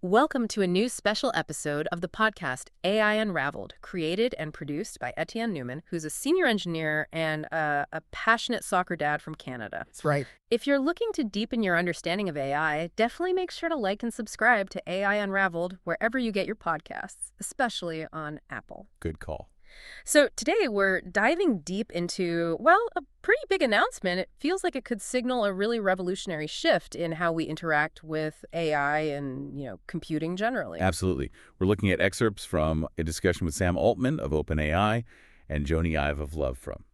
Welcome to a new special episode of the podcast AI Unraveled, created and produced by Etienne Newman, who's a senior engineer and a passionate soccer dad from Canada. That's right. If you're looking to deepen your understanding of AI, definitely make sure to like and subscribe to AI Unraveled wherever you get your podcasts, especially on Apple. Good call. So today we're diving deep into, well, a pretty big announcement. It feels like it could signal a really revolutionary shift in how we interact with AI and, computing generally. Absolutely. We're looking at excerpts from a discussion with Sam Altman of OpenAI and Jony of LoveFrom.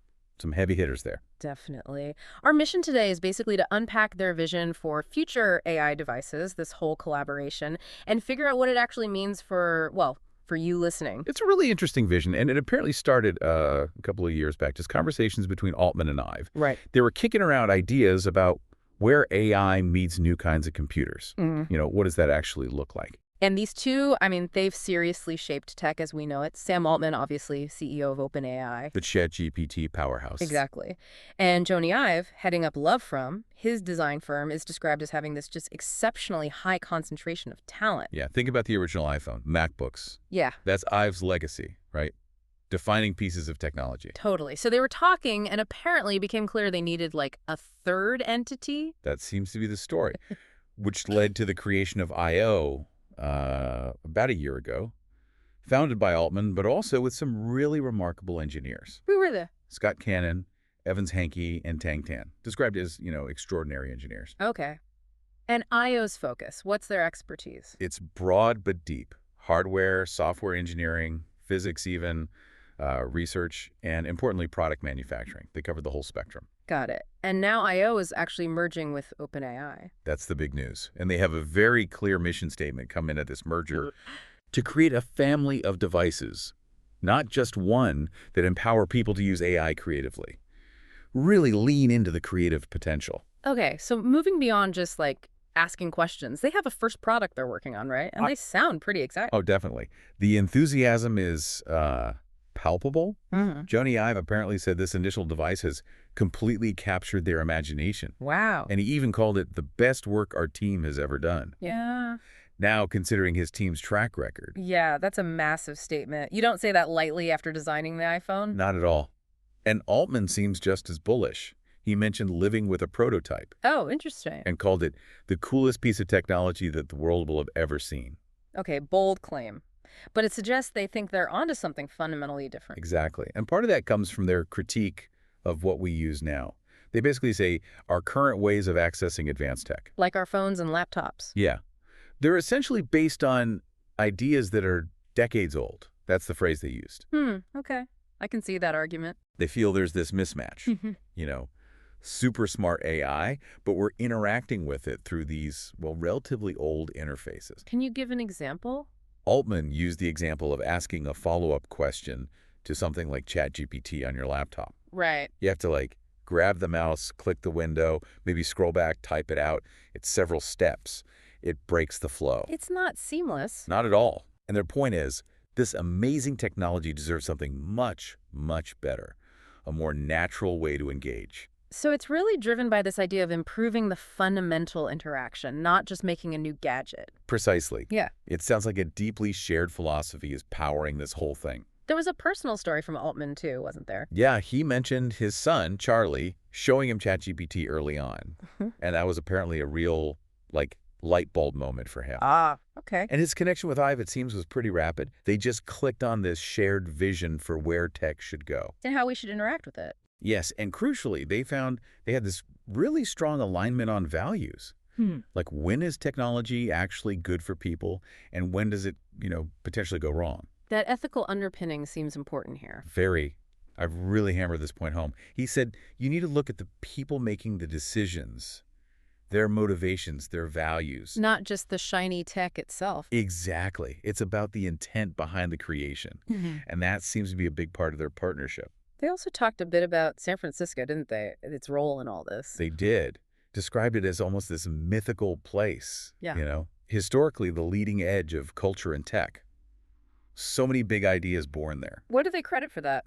Some heavy hitters there. Definitely. Our mission today is basically to unpack their vision for future AI devices, this whole collaboration, and figure out what it actually means for you listening. It's a really interesting vision, and it apparently started a couple of years back, just conversations between Altman and Ive. Right. They were kicking around ideas about where AI meets new kinds of computers. What does that actually look like? And these two, they've seriously shaped tech as we know it. Sam Altman, obviously CEO of OpenAI. The ChatGPT powerhouse. Exactly. And Jony Ive, heading up LoveFrom, his design firm is described as having this just exceptionally high concentration of talent. Yeah, think about the original iPhone, MacBooks. Yeah. That's Ive's legacy, right? Defining pieces of technology. Totally. So they were talking, and apparently it became clear they needed like a third entity. That seems to be the story, which led to the creation of I.O., about a year ago, founded by Altman, but also with some really remarkable engineers. Who were they? Scott Cannon, Evans Hankey, and Tang Tan, described as, extraordinary engineers. Okay. And IO's focus, what's their expertise? It's broad but deep. Hardware, software engineering, physics even, research, and importantly, product manufacturing. They cover the whole spectrum. Got it. And now I.O. is actually merging with OpenAI. That's the big news. And they have a very clear mission statement come in at this merger to create a family of devices, not just one, that empower people to use AI creatively. Really lean into the creative potential. Okay, so moving beyond just like asking questions, they have a first product they're working on, right? And they sound pretty exciting. Oh, definitely. The enthusiasm is palpable. Jony Ive apparently said this initial device has completely captured their imagination. Wow. And he even called it the best work our team has ever done. Yeah. Now, considering his team's track record. Yeah, that's a massive statement. You don't say that lightly after designing the iPhone. Not at all. And Altman seems just as bullish. He mentioned living with a prototype. Oh, interesting. And called it the coolest piece of technology that the world will have ever seen. Okay, bold claim. But it suggests they think they're onto something fundamentally different. Exactly. And part of that comes from their critique of what we use now. They basically say our current ways of accessing advanced tech. Like our phones and laptops. Yeah. They're essentially based on ideas that are decades old. That's the phrase they used. Okay. I can see that argument. They feel there's this mismatch. Super smart AI, but we're interacting with it through these, relatively old interfaces. Can you give an example? Altman used the example of asking a follow-up question to something like ChatGPT on your laptop. Right. You have to grab the mouse, click the window, maybe scroll back, type it out. It's several steps. It breaks the flow. It's not seamless. Not at all. And their point is, this amazing technology deserves something much, much better, a more natural way to engage. So it's really driven by this idea of improving the fundamental interaction, not just making a new gadget. Precisely. Yeah. It sounds like a deeply shared philosophy is powering this whole thing. There was a personal story from Altman, too, wasn't there? Yeah, he mentioned his son, Charlie, showing him ChatGPT early on. And that was apparently a real, light bulb moment for him. Ah, okay. And his connection with Ive, it seems, was pretty rapid. They just clicked on this shared vision for where tech should go. And how we should interact with it. Yes, and crucially, they found they had this really strong alignment on values. Like, when is technology actually good for people, and when does it, potentially go wrong? That ethical underpinning seems important here. Very. I've really hammered this point home. He said, you need to look at the people making the decisions, their motivations, their values. Not just the shiny tech itself. Exactly. It's about the intent behind the creation. And that seems to be a big part of their partnership. They also talked a bit about San Francisco, didn't they? Its role in all this. They did. Described it as almost this mythical place. Yeah. Historically the leading edge of culture and tech. So many big ideas born there. What do they credit for that?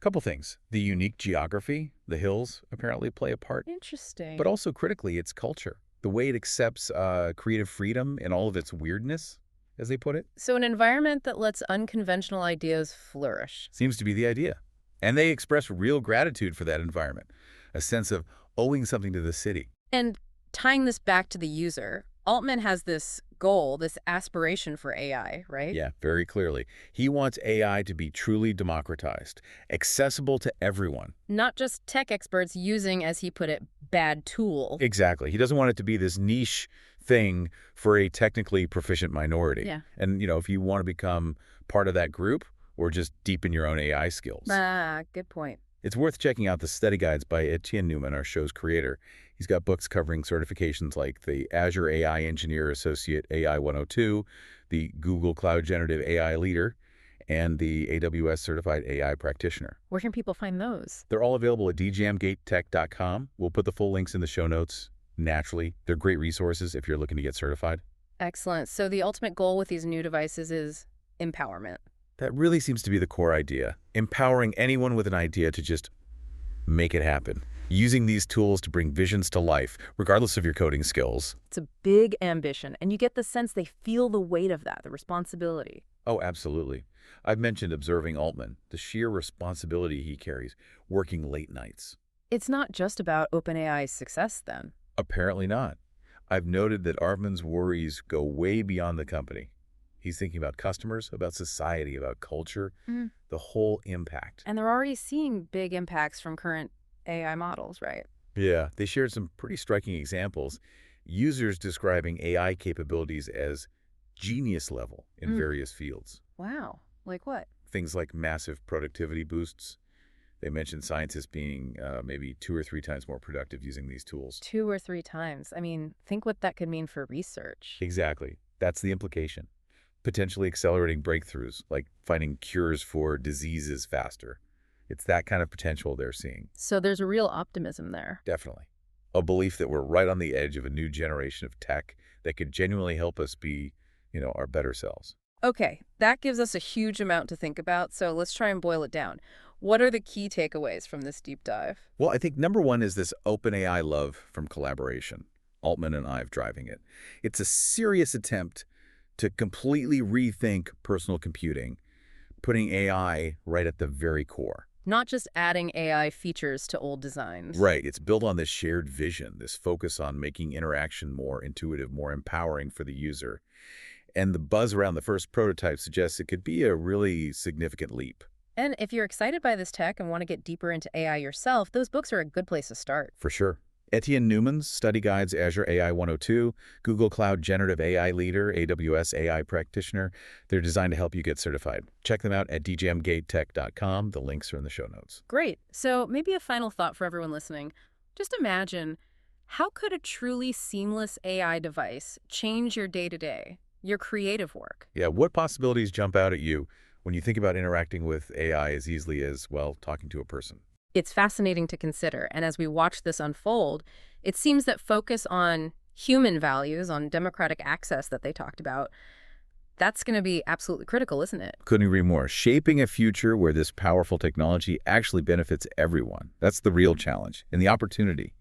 Couple things. The unique geography, the hills apparently play a part. Interesting. But also critically, its culture. The way it accepts creative freedom and all of its weirdness, as they put it, So an environment that lets unconventional ideas flourish. seems to be the idea. And they express real gratitude for that environment, a sense of owing something to the city. And tying this back to the user, Altman has this goal, this aspiration for AI, right? Yeah, very clearly. He wants AI to be truly democratized, accessible to everyone. Not just tech experts using, as he put it, bad tool. Exactly. He doesn't want it to be this niche thing for a technically proficient minority. Yeah. And, if you want to become part of that group or just deepen your own AI skills. Good point. It's worth checking out the study guides by Etienne Newman, our show's creator. He's got books covering certifications like the Azure AI Engineer Associate AI 102, the Google Cloud Generative AI Leader, and the AWS Certified AI Practitioner. Where can people find those? They're all available at djamgatetech.com. We'll put the full links in the show notes. Naturally, they're great resources if you're looking to get certified. Excellent. So the ultimate goal with these new devices is empowerment. That really seems to be the core idea, empowering anyone with an idea to just make it happen, using these tools to bring visions to life, regardless of your coding skills. It's a big ambition, and you get the sense they feel the weight of that, the responsibility. Oh, absolutely. I've mentioned observing Altman, the sheer responsibility he carries, working late nights. It's not just about OpenAI's success, then. Apparently not. I've noted that Altman's worries go way beyond the company. He's thinking about customers, about society, about culture, the whole impact. And they're already seeing big impacts from current AI models, right? Yeah, they shared some pretty striking examples. Users describing AI capabilities as genius level in various fields. Wow. Like what? Things like massive productivity boosts. They mentioned scientists being maybe 2 or 3 times more productive using these tools. 2 or 3 times. I mean, think what that could mean for research. Exactly. That's the implication. Potentially accelerating breakthroughs, like finding cures for diseases faster. It's that kind of potential they're seeing. So there's a real optimism there. Definitely. A belief that we're right on the edge of a new generation of tech that could genuinely help us be, our better selves. Okay, that gives us a huge amount to think about, so let's try and boil it down. What are the key takeaways from this deep dive? Well, I think number one is this OpenAI love from collaboration. Altman and Ive driving it. It's a serious attempt to completely rethink personal computing, putting AI right at the very core. Not just adding AI features to old designs. Right. It's built on this shared vision, this focus on making interaction more intuitive, more empowering for the user. And the buzz around the first prototype suggests it could be a really significant leap. And if you're excited by this tech and want to get deeper into AI yourself, those books are a good place to start. For sure. Etienne Newman's Study Guides Azure AI 102, Google Cloud Generative AI Leader, AWS AI Practitioner. They're designed to help you get certified. Check them out at djamgatetech.com. The links are in the show notes. Great. So maybe a final thought for everyone listening. Just imagine, how could a truly seamless AI device change your day-to-day, your creative work? Yeah, what possibilities jump out at you when you think about interacting with AI as easily as, talking to a person? It's fascinating to consider, and as we watch this unfold, it seems that focus on human values, on democratic access that they talked about, that's going to be absolutely critical, isn't it? Couldn't agree more. Shaping a future where this powerful technology actually benefits everyone. That's the real challenge and the opportunity.